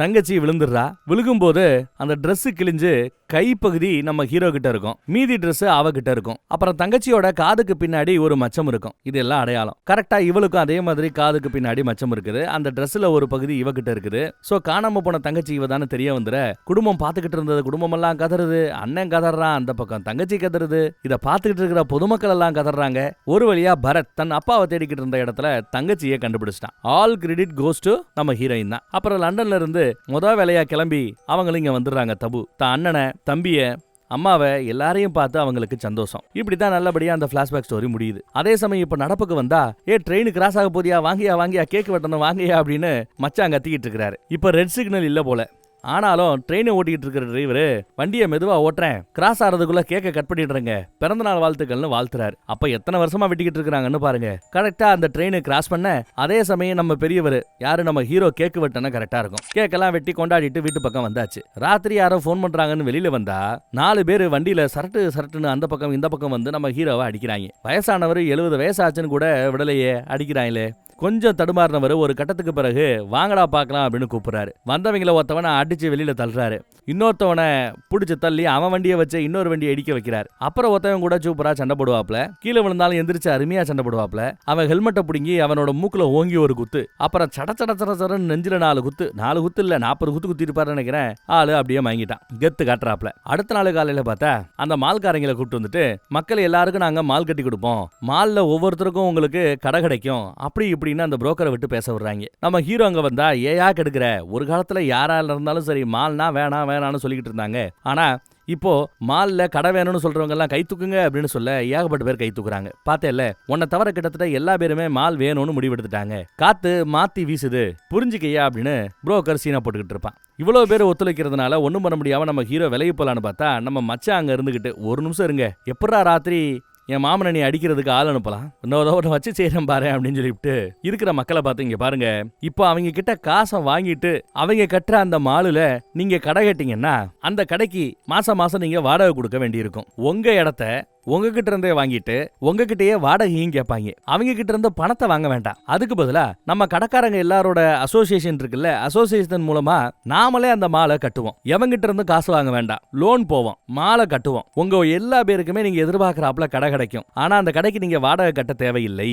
தங்கச்சி விழுந்துடுறா. விழுகும் போது அந்த டிரெஸ் கிழிஞ்சு கைப்பகுதி நம்ம ஹீரோ கிட்ட இருக்கும், மீதி டிரெஸ் அவகிட்ட இருக்கும். அப்புறம் தங்கச்சியோட காதுக்கு பின்னாடி ஒரு மச்சம் இருக்கும். இதெல்லாம் அடையாளம். கரெக்டா இவளுக்கும் அதே மாதிரி காதுக்கு பின்னாடி மச்சம் இருக்குது. அந்த டிரெஸ்ல ஒரு பகுதி இவகிட்ட இருக்குது. சோ காணாம போன தங்கச்சி இவதானு தெரிய வந்துற குடும்பம் பாத்துக்கிட்டு இருந்தது. குடும்பம் எல்லாம் கதறுது. அண்ணன் கதறான், அந்த பக்கம் தங்கச்சி கதறுது. இத பாத்துக்கிட்டு இருக்கிற பொதுமக்கள் எல்லாம் கதறாங்க. ஒரு வழியா பரத் தன் அப்பாவை தேடிக்கிட்டு இருந்த இடத்துல தங்கச்சியை கண்டுபிடிச்சிட்டான். ஆல் கிரெடிட் கோஸ் டு நம்ம ஹீரோயின் தான். அப்புறம் லண்டன்ல இருந்து வேலையா கிளம்பி அவங்களும் இங்க வந்துடுறாங்க. தபு தான் அண்ணனை, தம்பிய, அம்மாவை எல்லாரையும் பார்த்து அவங்களுக்கு சந்தோஷம். இப்படித்தான் நல்லபடியா அந்த பிளாஷ்பேக் ஸ்டோரி முடியுது. அதே சமயம் இப்ப நடப்புக்கு வந்தா, ட்ரெயின் கிராஸ் ஆக போதியா, வாங்கியா கேக் வெட்டணும் வாங்கியா அப்படின்னு மச்சான் கத்திக்கிட்டு இருக்காரு. இப்ப ரெட் சிக்னல் இல்ல போல. ஆனாலும் ட்ரெயினை ஓட்டிட்டு இருக்கிற டிரைவரு வண்டியை மெதுவா ஓட்டுறேன், கிராஸ் ஆறதுக்குள்ள கேக்க கட் பண்ணிடுறேங்க, பிறந்த நாள் வாழ்த்துக்கள்னு வாழ்த்துறாரு. அப்ப எத்தனை வருஷமா வெட்டிக்கிட்டு இருக்காங்கன்னு பாருங்க. கரெக்டா அந்த ட்ரெயினை கிராஸ் பண்ண அதே சமயம் நம்ம பெரியவர் யாரு நம்ம ஹீரோ கேக்கு வெட்டனா கரெக்டா இருக்கும். கேக்கெல்லாம் வெட்டி கொண்டாடிட்டு வீட்டு பக்கம் வந்தாச்சு. ராத்திரி யாரோ போன் பண்றாங்கன்னு வெளியில வந்தா 4 பேர் வண்டியில சரட்டுன்னு அந்த பக்கம் இந்த பக்கம் வந்து நம்ம ஹீரோவை அடிக்கிறாங்க. வயசானவர் 70 வயசாச்சுன்னு கூட விடலையே, அடிக்கிறாங்களே. கொஞ்சம் தடுமாறினவர் ஒரு கட்டத்துக்கு பிறகு வாங்கடா பாக்கலாம் அப்படின்னு கூப்பிடுறாரு. வந்தவங்கள ஒருத்தவனை அடிச்சு வெளியில தள்ளுறாரு. இன்னொருத்தவனை புடிச்சு தள்ளி அவன் வண்டியை வச்சு இன்னொரு வண்டியை இடிக்க வைக்கிறாரு. அப்புறம் ஒருத்தவன் கூட சூப்பரா சண்டை போடுவாப்ல. கீழே விழுந்தாலும் எந்திரிச்சு அருமையா சண்டை போடுவாப்ல. அவன் ஹெல்மெட்டை பிடுங்கி அவனோட மூக்குல ஓங்கி ஒரு குத்து, அப்புறம் சடச்சடன்னு நெஞ்சில 4 குத்து இல்ல 40 குத்து குத்திருப்பாரு நினைக்கிறேன். ஆளு அப்படியே வாங்கிட்டான். கெத்து காட்டுறாப்ல. அடுத்த நாள் காலையில பார்த்தா அந்த மால்காரங்களை கூப்பிட்டு வந்துட்டு, மக்கள் எல்லாருக்கும் நாங்க மால் கட்டி கொடுப்போம், மால்ல ஒவ்வொருத்தருக்கும் உங்களுக்கு கடை கிடைக்கும், அப்படி இப்படின்னு அந்த புரோக்கரை விட்டு பேச விடுறாங்க. நம்ம ஹீரோ அங்க வந்தா, ஏயா கெடுக்கிற, ஒரு காலத்துல யாரா இருந்தாலும் சரி மால்னா வேணாம்னு சொல்லிக்கிட்டு இருந்தாங்க. ஆனா இப்போ மால்ல கடை வேணும்னு சொல்றவங்க எல்லாம் கை தூக்குங்க அப்படின்னு சொல்ல ஏகப்பட்ட பேர் கை தூக்குறாங்க. பார்த்தேல்ல, உன்னை தவிர கிட்டத்தட்ட எல்லா பேருமே மால் வேணும்னு முடிவெடுத்துட்டாங்க. காத்து மாத்தி வீசுது, புரிஞ்சுக்கையா அப்படின்னு புரோக்கர் சீனா போட்டுக்கிட்டு இருப்பான். இவ்வளவு பேர் ஒத்துழைக்கிறதுனால ஒன்னும் பண்ண முடியாம நம்ம ஹீரோ விலகி போலான்னு பார்த்தா, நம்ம மச்சான் அங்க இருந்துகிட்டு, ஒரு நிமிஷம் இருங்க, எப்படா ராத்திரி என் மாமனை நீ அடிக்கிறதுக்கு ஆள் அனுப்பலாம், இன்னொரு வச்சு செய்யறேன் பாரு அப்படின்னு சொல்லிவிட்டு இருக்கிற மக்களை பார்த்து, இங்க பாருங்க, இப்போ அவங்க கிட்ட காசை வாங்கிட்டு அவங்க கட்டுற அந்த மாலுல நீங்க கடை கட்டிங்கன்னா அந்த கடைக்கு மாசம் நீங்க வாடகை கொடுக்க வேண்டியிருக்கும். உங்க இடத்த உங்ககிட்ட இருந்தே வாங்கிட்டு உங்ககிட்டயே வாடகையும் கேட்பாங்க. அவங்க கிட்ட இருந்து பணத்தை வாங்க வேண்டாம். அதுக்கு பதிலா நம்ம கடைக்காரங்க எல்லாரோட அசோசியேஷன் இருக்குல்ல, அசோசியேஷன் மூலமா நாமளே அந்த மாலை கட்டுவோம். எவங்கிட்ட இருந்து காசு வாங்க வேண்டாம், லோன் போவோம், மாலை கட்டுவோம். உங்க எல்லா பேருக்குமே நீங்க எதிர்பார்க்கறாப்புல கடை கிடைக்கும். ஆனா அந்த கடைக்கு நீங்க வாடகை கட்ட தேவையில்லை,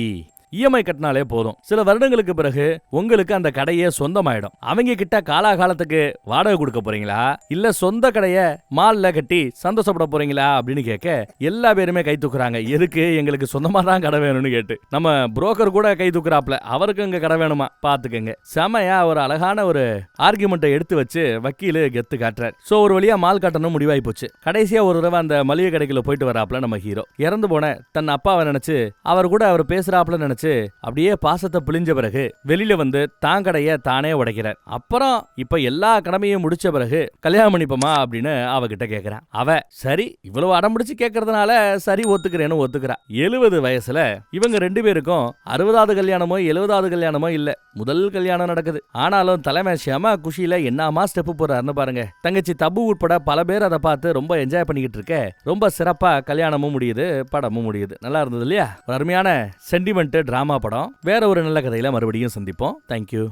இஎம்ஐ கட்டினாலே போதும். சில வருடங்களுக்கு பிறகு உங்களுக்கு அந்த கடையே சொந்தமாயிடும். அவங்க கிட்ட காலாகாலத்துக்கு வாடகை கொடுக்க போறீங்களா, இல்ல சொந்த கடைய மால்ல கட்டி சந்தோஷப்பட போறீங்களா அப்படின்னு கேட்க எல்லா பேருமே கை தூக்குறாங்க. எதுக்கு, எங்களுக்கு சொந்தமா தான் கடை வேணும்னு கேட்டு. நம்ம புரோக்கர் கூட கை தூக்குறாப்ல, அவருக்கு இங்க கடை வேணுமா பாத்துக்கங்க. செமையா ஒரு அழகான ஒரு ஆர்குமெண்ட்டை எடுத்து வச்சு வக்கீலு கெத்து காட்டுறாரு. சோ ஒரு வழியா மால் கட்டணும் முடிவாய் போச்சு. கடைசியா ஒரு தடவை அந்த மளிகை கடைக்குள்ள போயிட்டு வராப்ல நம்ம ஹீரோ. இறந்து போன தன் அப்பாவை நினைச்சு அவர் கூட அவர் பேசுறாப்ல நினைச்சு அப்படியே பாசத்தை பிழிஞ்ச பிறகு வெளியில வந்து தான் கடைய தானே உடைக்கிறார். அப்புறம் இப்ப எல்லா கடமையும் முடிச்ச பிறகு கல்யாணம் பண்ணிப்போமா அப்படின்னு அவகிட்ட கேக்குறான். அவ சரி இவ்வளவு அடம்பிடிச்சு கேட்கறதுனால சரி ஒத்துக்கிறேன்னு ஒத்துக்கிறா. 70 வயசுல இவங்க 2 பேருக்கும் 60வது கல்யாணமோ 70வது கல்யாணமோ இல்ல, முதல் கல்யாணம் நடக்குது. ஆனாலும் தலைமை ஷியமா குஷியில என்னமா ஸ்டெப் போறாருன்னு பாருங்க. தங்கச்சி தபு உட்பட பல பேர் அதை பார்த்து ரொம்ப என்ஜாய் பண்ணிக்கிட்டு இருக்க. ரொம்ப சிறப்பா கல்யாணமும் முடியுது, படமும் முடியுது. நல்லா இருந்தது இல்லையா? ஒரு அருமையான சென்டிமெண்ட் டிராமா படம். வேற ஒரு நல்ல கதையில மறுபடியும் சந்திப்போம். தேங்க்யூ.